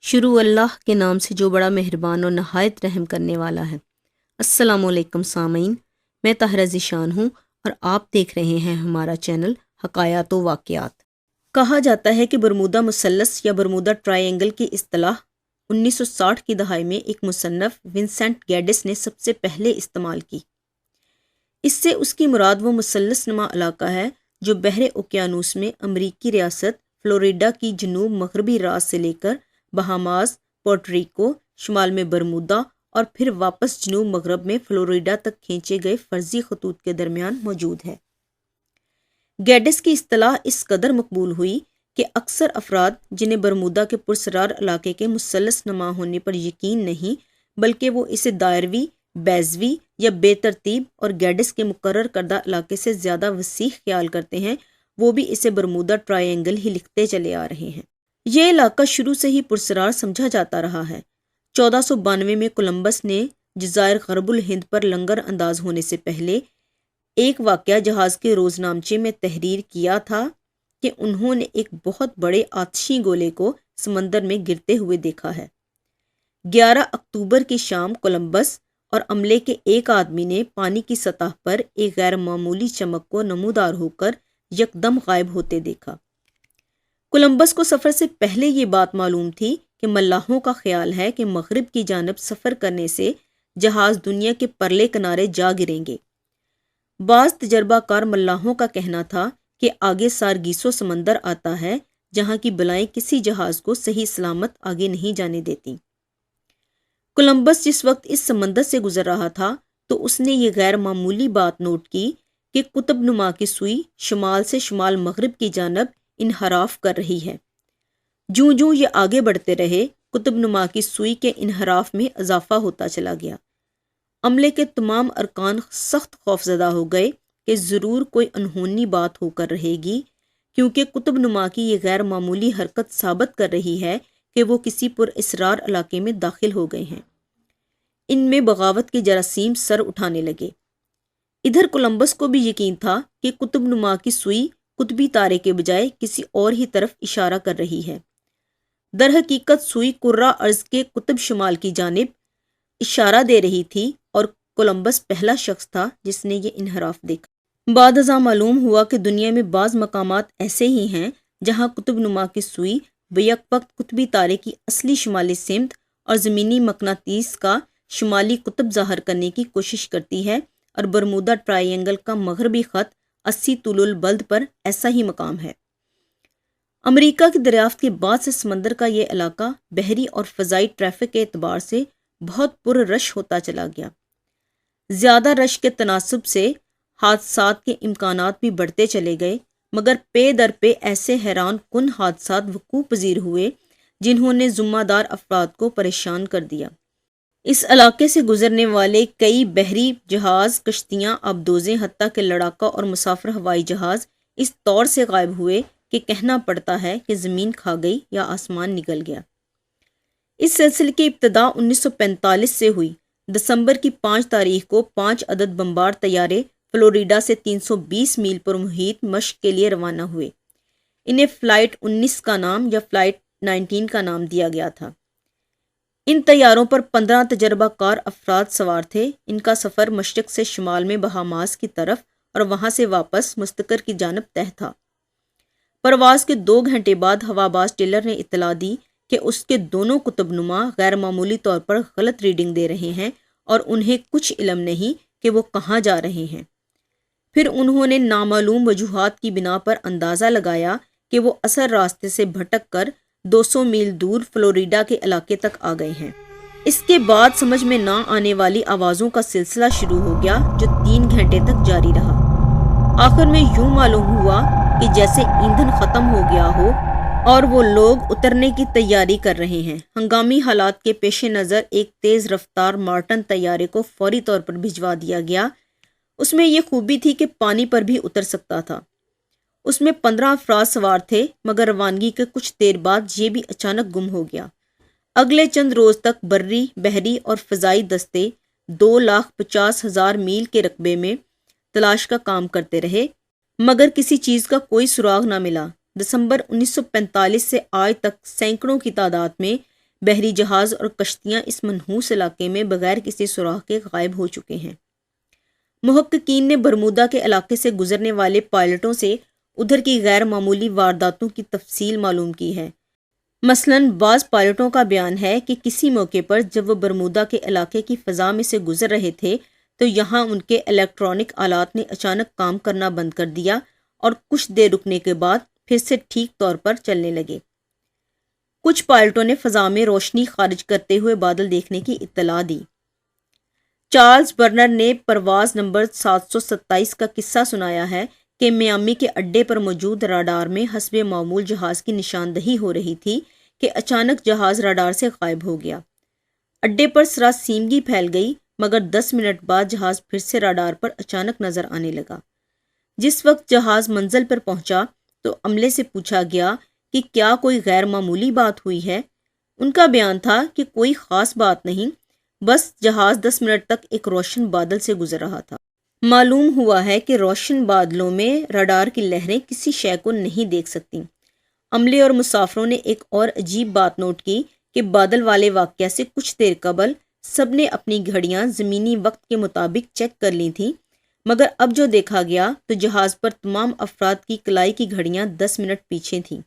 شروع اللہ کے نام سے جو بڑا مہربان اور نہایت رحم کرنے والا ہے۔ السلام علیکم سامعین، میں طاہرہ ذیشان ہوں اور آپ دیکھ رہے ہیں ہمارا چینل حکایات و واقعات۔ کہا جاتا ہے کہ برمودا مثلث یا برمودا ٹرائی اینگل کی اصطلاح 1960 کی دہائی میں ایک مصنف ونسنٹ گیڈس نے سب سے پہلے استعمال کی۔ اس سے اس کی مراد وہ مثلث نما علاقہ ہے جو بحر اوقیانوس میں امریکی ریاست فلوریڈا کی جنوب مغربی راس سے لے کر بہاماس، پورٹریکو، شمال میں برمودا اور پھر واپس جنوب مغرب میں فلوریڈا تک کھینچے گئے فرضی خطوط کے درمیان موجود ہے۔ گیڈس کی اصطلاح اس قدر مقبول ہوئی کہ اکثر افراد جنہیں برمودا کے پرسرار علاقے کے مثلث نما ہونے پر یقین نہیں، بلکہ وہ اسے دائروی، بیضوی یا بے ترتیب اور گیڈس کے مقرر کردہ علاقے سے زیادہ وسیع خیال کرتے ہیں، وہ بھی اسے برمودا ٹرائی اینگل ہی لکھتے چلے آ رہے ہیں۔ یہ علاقہ شروع سے ہی پرسرار سمجھا جاتا رہا ہے۔ 1492 میں کولمبس نے جزائر غرب الہند پر لنگر انداز ہونے سے پہلے ایک واقعہ جہاز کے روزنامچے میں تحریر کیا تھا کہ انہوں نے ایک بہت بڑے آتشی گولے کو سمندر میں گرتے ہوئے دیکھا ہے۔ 11 اکتوبر کی شام کولمبس اور عملے کے ایک آدمی نے پانی کی سطح پر ایک غیر معمولی چمک کو نمودار ہو کر یکدم غائب ہوتے دیکھا۔ کولمبس کو سفر سے پہلے یہ بات معلوم تھی کہ ملاحوں کا خیال ہے کہ مغرب کی جانب سفر کرنے سے جہاز دنیا کے پرلے کنارے جا گریں گے۔ بعض تجربہ کار ملاحوں کا کہنا تھا کہ آگے سارگیسو سمندر آتا ہے جہاں کی بلائیں کسی جہاز کو صحیح سلامت آگے نہیں جانے دیتی۔ کولمبس جس وقت اس سمندر سے گزر رہا تھا تو اس نے یہ غیر معمولی بات نوٹ کی کہ قطب نما کی سوئی شمال سے شمال مغرب کی جانب انحراف کر رہی ہے۔ جوں جوں یہ آگے بڑھتے رہے، قطب نما کی سوئی کے انحراف میں اضافہ ہوتا چلا گیا۔ عملے کے تمام ارکان سخت خوفزدہ ہو گئے کہ ضرور کوئی انہونی بات ہو کر رہے گی، کیونکہ قطب نما کی یہ غیر معمولی حرکت ثابت کر رہی ہے کہ وہ کسی پراسرار علاقے میں داخل ہو گئے ہیں۔ ان میں بغاوت کے جراثیم سر اٹھانے لگے۔ ادھر کولمبس کو بھی یقین تھا کہ قطب نما کی سوئی قطبی تارے کے بجائے کسی اور ہی طرف اشارہ کر رہی ہے۔ در حقیقت سوئی کرہ ارض کے قطب شمال کی جانب اشارہ دے رہی تھی اور کولمبس پہلا شخص تھا جس نے یہ انحراف دیکھا۔ بعد ازاں معلوم ہوا کہ دنیا میں بعض مقامات ایسے ہی ہیں جہاں قطب نما کی سوئی بیک وقت قطبی تارے کی اصلی شمالی سمت اور زمینی مقناطیس کا شمالی قطب ظاہر کرنے کی کوشش کرتی ہے، اور برمودا ٹرائی اینگل کا مغربی خط 80 طول البلد پر ایسا ہی مقام ہے۔ امریکہ کی دریافت کے بعد سے سمندر کا یہ علاقہ بحری اور فضائی ٹریفک کے اعتبار سے بہت پر رش ہوتا چلا گیا۔ زیادہ رش کے تناسب سے حادثات کے امکانات بھی بڑھتے چلے گئے، مگر پے در پے ایسے حیران کن حادثات وقوع پذیر ہوئے جنہوں نے ذمہ دار افراد کو پریشان کر دیا۔ اس علاقے سے گزرنے والے کئی بحری جہاز، کشتیاں، آبدوزیں، حتیٰ کہ لڑاکا اور مسافر ہوائی جہاز اس طور سے غائب ہوئے کہ کہنا پڑتا ہے کہ زمین کھا گئی یا آسمان نگل گیا۔ اس سلسلے کی ابتدا 1945 سے ہوئی۔ دسمبر کی 5 تاریخ کو 5 عدد بمبار طیارے فلوریڈا سے 320 میل پر محیط مشق کے لیے روانہ ہوئے۔ انہیں فلائٹ 19 کا نام یا فلائٹ 19 کا نام دیا گیا تھا۔ ان طیاروں پر 15 تجربہ کار افراد سوار تھے۔ ان کا سفر مشرق سے شمال میں بہاماس کی طرف اور وہاں سے واپس مستقر کی جانب طے تھا۔ پرواز کے 2 گھنٹے بعد ہواباز ٹیلر نے اطلاع دی کہ اس کے دونوں قطب نما غیر معمولی طور پر غلط ریڈنگ دے رہے ہیں اور انہیں کچھ علم نہیں کہ وہ کہاں جا رہے ہیں۔ پھر انہوں نے نامعلوم وجوہات کی بنا پر اندازہ لگایا کہ وہ اصل راستے سے بھٹک کر 200 میل دور فلوریڈا کے علاقے تک آ گئے ہیں۔ اس کے بعد سمجھ میں نہ آنے والی آوازوں کا سلسلہ شروع ہو گیا جو 3 گھنٹے تک جاری رہا۔ آخر میں یوں معلوم ہوا کہ جیسے ایندھن ختم ہو گیا ہو اور وہ لوگ اترنے کی تیاری کر رہے ہیں۔ ہنگامی حالات کے پیش نظر ایک تیز رفتار مارٹن طیارے کو فوری طور پر بھجوا دیا گیا۔ اس میں یہ خوبی تھی کہ پانی پر بھی اتر سکتا تھا۔ اس میں 15 افراد سوار تھے، مگر روانگی کے کچھ دیر بعد یہ بھی اچانک گم ہو گیا۔ اگلے چند روز تک بری، بحری اور فضائی دستے 2,50,000 میل کے رقبے میں تلاش کا کام کرتے رہے، مگر کسی چیز کا کوئی سراغ نہ ملا۔ دسمبر 1945 سے آج تک سینکڑوں کی تعداد میں بحری جہاز اور کشتیاں اس منحوس علاقے میں بغیر کسی سراغ کے غائب ہو چکے ہیں۔ محققین نے برمودا کے علاقے سے گزرنے والے پائلٹوں سے ادھر کی غیر معمولی وارداتوں کی تفصیل معلوم کی ہے۔ مثلاً بعض پائلٹوں کا بیان ہے کہ کسی موقع پر جب وہ برمودا کے علاقے کی فضا میں سے گزر رہے تھے تو یہاں ان کے الیکٹرانک آلات نے اچانک کام کرنا بند کر دیا اور کچھ دیر رکنے کے بعد پھر سے ٹھیک طور پر چلنے لگے۔ کچھ پائلٹوں نے فضا میں روشنی خارج کرتے ہوئے بادل دیکھنے کی اطلاع دی۔ چارلز برنر نے پرواز نمبر 727 کا قصہ سنایا ہے کہ میامی کے اڈے پر موجود راڈار میں حسب معمول جہاز کی نشاندہی ہو رہی تھی کہ اچانک جہاز راڈار سے غائب ہو گیا۔ اڈے پر سراسیمگی پھیل گئی، مگر 10 منٹ بعد جہاز پھر سے راڈار پر اچانک نظر آنے لگا۔ جس وقت جہاز منزل پر پہنچا تو عملے سے پوچھا گیا کہ کیا کوئی غیر معمولی بات ہوئی ہے۔ ان کا بیان تھا کہ کوئی خاص بات نہیں، بس جہاز 10 منٹ تک ایک روشن بادل سے گزر رہا تھا۔ معلوم ہوا ہے کہ روشن بادلوں میں راڈار کی لہریں کسی شے کو نہیں دیکھ سکتی۔ عملے اور مسافروں نے ایک اور عجیب بات نوٹ کی کہ بادل والے واقعہ سے کچھ دیر قبل سب نے اپنی گھڑیاں زمینی وقت کے مطابق چیک کر لی تھیں، مگر اب جو دیکھا گیا تو جہاز پر تمام افراد کی کلائی کی گھڑیاں 10 منٹ پیچھے تھیں۔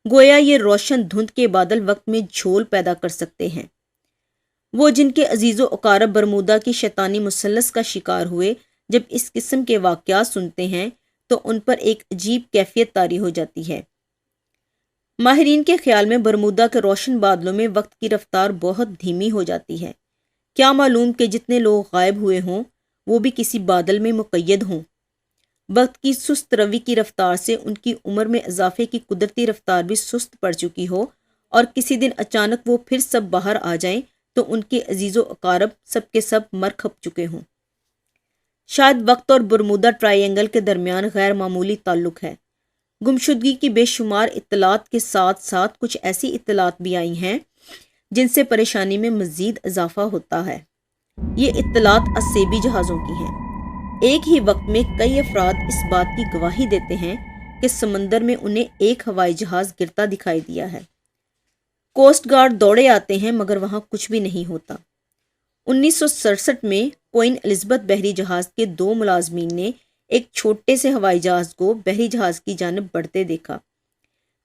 گویا یہ روشن دھند کے بادل وقت میں جھول پیدا کر سکتے ہیں۔ وہ جن کے عزیز و اقارب برمودا کی شیطانی مثلث کا شکار ہوئے، جب اس قسم کے واقعات سنتے ہیں تو ان پر ایک عجیب کیفیت طاری ہو جاتی ہے۔ ماہرین کے خیال میں برمودا کے روشن بادلوں میں وقت کی رفتار بہت دھیمی ہو جاتی ہے۔ کیا معلوم کہ جتنے لوگ غائب ہوئے ہوں وہ بھی کسی بادل میں مقید ہوں۔ وقت کی سست روی کی رفتار سے ان کی عمر میں اضافے کی قدرتی رفتار بھی سست پڑ چکی ہو اور کسی دن اچانک وہ پھر سب باہر آ جائیں تو ان کے عزیز و اقارب سب کے سب مر کھپ چکے ہوں۔ شاید وقت اور برمودا ٹرائی اینگل کے درمیان غیر معمولی تعلق ہے۔ گمشدگی کی بے شمار اطلاعات کے ساتھ ساتھ کچھ ایسی اطلاعات بھی آئی ہیں جن سے پریشانی میں مزید اضافہ ہوتا ہے۔ یہ اطلاعات اسیبی جہازوں کی ہیں۔ ایک ہی وقت میں کئی افراد اس بات کی گواہی دیتے ہیں کہ سمندر میں انہیں ایک ہوائی جہاز گرتا دکھائی دیا ہے۔ کوسٹ گارڈ دوڑے آتے ہیں مگر وہاں کچھ بھی نہیں ہوتا۔ 1967 میں کوئن الزبتھ بحری جہاز کے 2 ملازمین نے ایک چھوٹے سے ہوائی جہاز کو بحری جہاز کی جانب بڑھتے دیکھا۔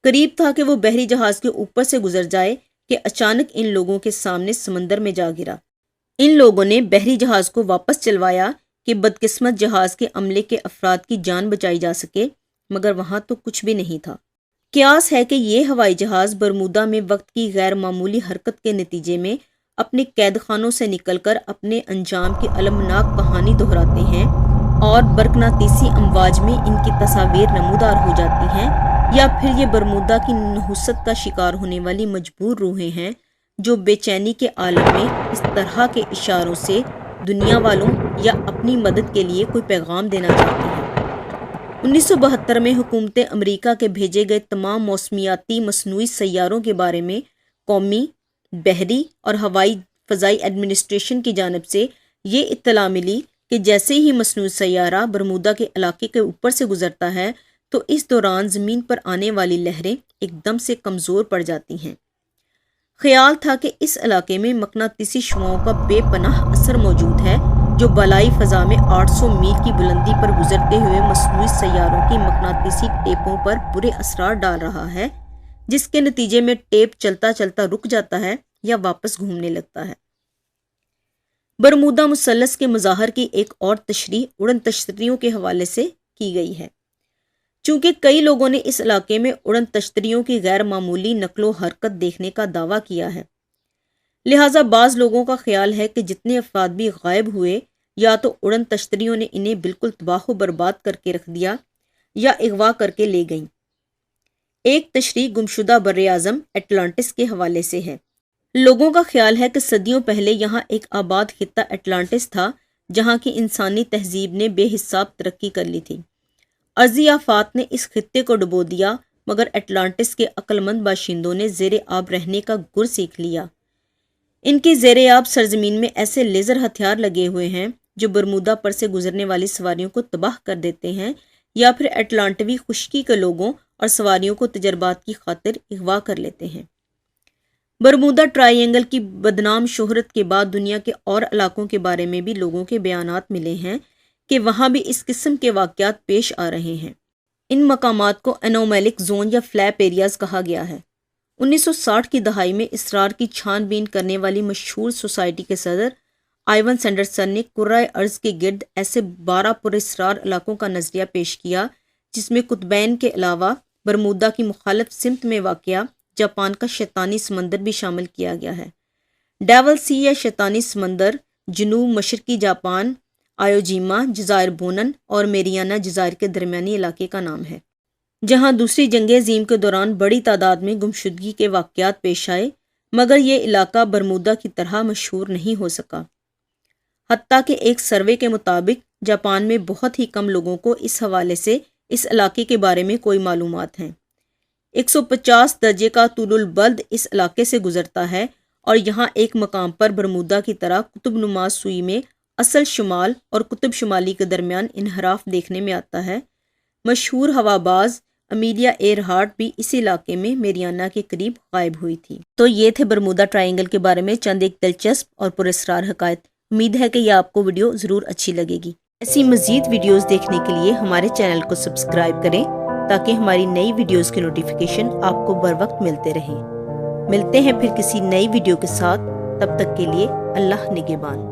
قریب تھا کہ وہ بحری جہاز کے اوپر سے گزر جائے کہ اچانک ان لوگوں کے سامنے سمندر میں جا گرا۔ ان لوگوں نے بحری جہاز کو واپس چلوایا کہ بدقسمت جہاز کے عملے کے افراد کی جان بچائی جا سکے، مگر وہاں تو کچھ بھی نہیں تھا۔ قیاس ہے کہ یہ ہوائی جہاز برمودا میں وقت کی غیر معمولی حرکت کے نتیجے میں اپنے قید خانوں سے نکل کر اپنے انجام کی المناک کہانی دہراتے ہیں اور برقناطیسی امواج میں ان کی تصاویر نمودار ہو جاتی ہیں، یا پھر یہ برمودا کی نحوست کا شکار ہونے والی مجبور روحیں ہیں جو بے چینی کے عالم میں اس طرح کے اشاروں سے دنیا والوں یا اپنی مدد کے لیے کوئی پیغام دینا چاہتی ہیں۔ 1972 میں حکومت امریکہ کے بھیجے گئے تمام موسمیاتی مصنوعی سیاروں کے بارے میں قومی، بحری اور ہوائی فضائی ایڈمنسٹریشن کی جانب سے یہ اطلاع ملی کہ جیسے ہی مصنوعی سیارہ برمودا کے علاقے کے اوپر سے گزرتا ہے تو اس دوران زمین پر آنے والی لہریں ایک دم سے کمزور پڑ جاتی ہیں۔ خیال تھا کہ اس علاقے میں مقناطیسی شعاؤں کا بے پناہ اثر موجود ہے جو بالائی فضا میں 800 میل کی بلندی پر گزرتے ہوئے مصنوعی سیاروں کی مقناطیسی ٹیپوں پر برے اثرات ڈال رہا ہے، جس کے نتیجے میں ٹیپ چلتا چلتا رک جاتا ہے یا واپس گھومنے لگتا ہے۔ برمودا مثلث کے مظاہر کی ایک اور تشریح اڑن تشتریوں کے حوالے سے کی گئی ہے۔ چونکہ کئی لوگوں نے اس علاقے میں اڑن تشتریوں کی غیر معمولی نقل و حرکت دیکھنے کا دعویٰ کیا ہے، لہٰذا بعض لوگوں کا خیال ہے کہ جتنے افراد بھی غائب ہوئے یا تو اڑن تشتریوں نے انہیں بالکل تباہ و برباد کر کے رکھ دیا یا اغوا کر کے لے گئیں۔ ایک تشریح گمشدہ براعظم اٹلانٹس کے حوالے سے ہے۔ لوگوں کا خیال ہے کہ صدیوں پہلے یہاں ایک آباد خطہ اٹلانٹس تھا جہاں کی انسانی تہذیب نے بے حساب ترقی کر لی تھی۔ ارضی آفات نے اس خطے کو ڈبو دیا، مگر اٹلانٹس کے عقل مند باشندوں نے زیر آب رہنے کا گر سیکھ لیا۔ ان کی زیر آب سرزمین میں ایسے لیزر ہتھیار لگے ہوئے ہیں جو برمودا پر سے گزرنے والی سواریوں کو تباہ کر دیتے ہیں یا پھر اٹلانٹوی خشکی کے لوگوں اور سواریوں کو تجربات کی خاطر اغوا کر لیتے ہیں۔ برمودا ٹرائی اینگل کی بدنام شہرت کے بعد دنیا کے اور علاقوں کے بارے میں بھی لوگوں کے بیانات ملے ہیں کہ وہاں بھی اس قسم کے واقعات پیش آ رہے ہیں۔ ان مقامات کو انومیلک زون یا فلیپ ایریاز کہا گیا ہے۔ 1960 کی دہائی میں اسرار کی چھان بین کرنے والی مشہور سوسائٹی کے صدر آئیون سینڈرسن نے کرۂ ارض کے گرد ایسے 12 پراسرار علاقوں کا نظریہ پیش کیا جس میں قطبین کے علاوہ برمودا کی مخالف سمت میں واقع جاپان کا شیطانی سمندر بھی شامل کیا گیا ہے۔ ڈیول سی یا شیطانی سمندر جنوب مشرقی جاپان، آیوجیما جزائر بونن اور میریانا جزائر کے درمیانی علاقے کا نام ہے، جہاں دوسری جنگ عظیم کے دوران بڑی تعداد میں گمشدگی کے واقعات پیش آئے، مگر یہ علاقہ برمودا کی طرح مشہور نہیں ہو سکا۔ حتیٰ کہ ایک سروے کے مطابق جاپان میں بہت ہی کم لوگوں کو اس حوالے سے اس علاقے کے بارے میں کوئی معلومات ہیں۔ 150 درجے کا طول البلد اس علاقے سے گزرتا ہے اور یہاں ایک مقام پر برمودا کی طرح قطب نما سوئی میں اصل شمال اور قطب شمالی کے درمیان انحراف دیکھنے میں آتا ہے۔ مشہور ہوا باز امیلیا ایئرہارٹ بھی اسی علاقے میں میریانا کے قریب غائب ہوئی تھی۔ تو یہ تھے برمودا ٹرائی اینگل کے بارے میں چند ایک دلچسپ اور پراسرار حقائق۔ امید ہے کہ یہ آپ کو ویڈیو ضرور اچھی لگے گی۔ ایسی مزید ویڈیوز دیکھنے کے لیے ہمارے چینل کو سبسکرائب کریں تاکہ ہماری نئی ویڈیوز کے نوٹیفیکیشن آپ کو بر وقت ملتے رہیں۔ ملتے ہیں پھر کسی نئی ویڈیو کے ساتھ، تب تک کے لیے اللہ نگہبان۔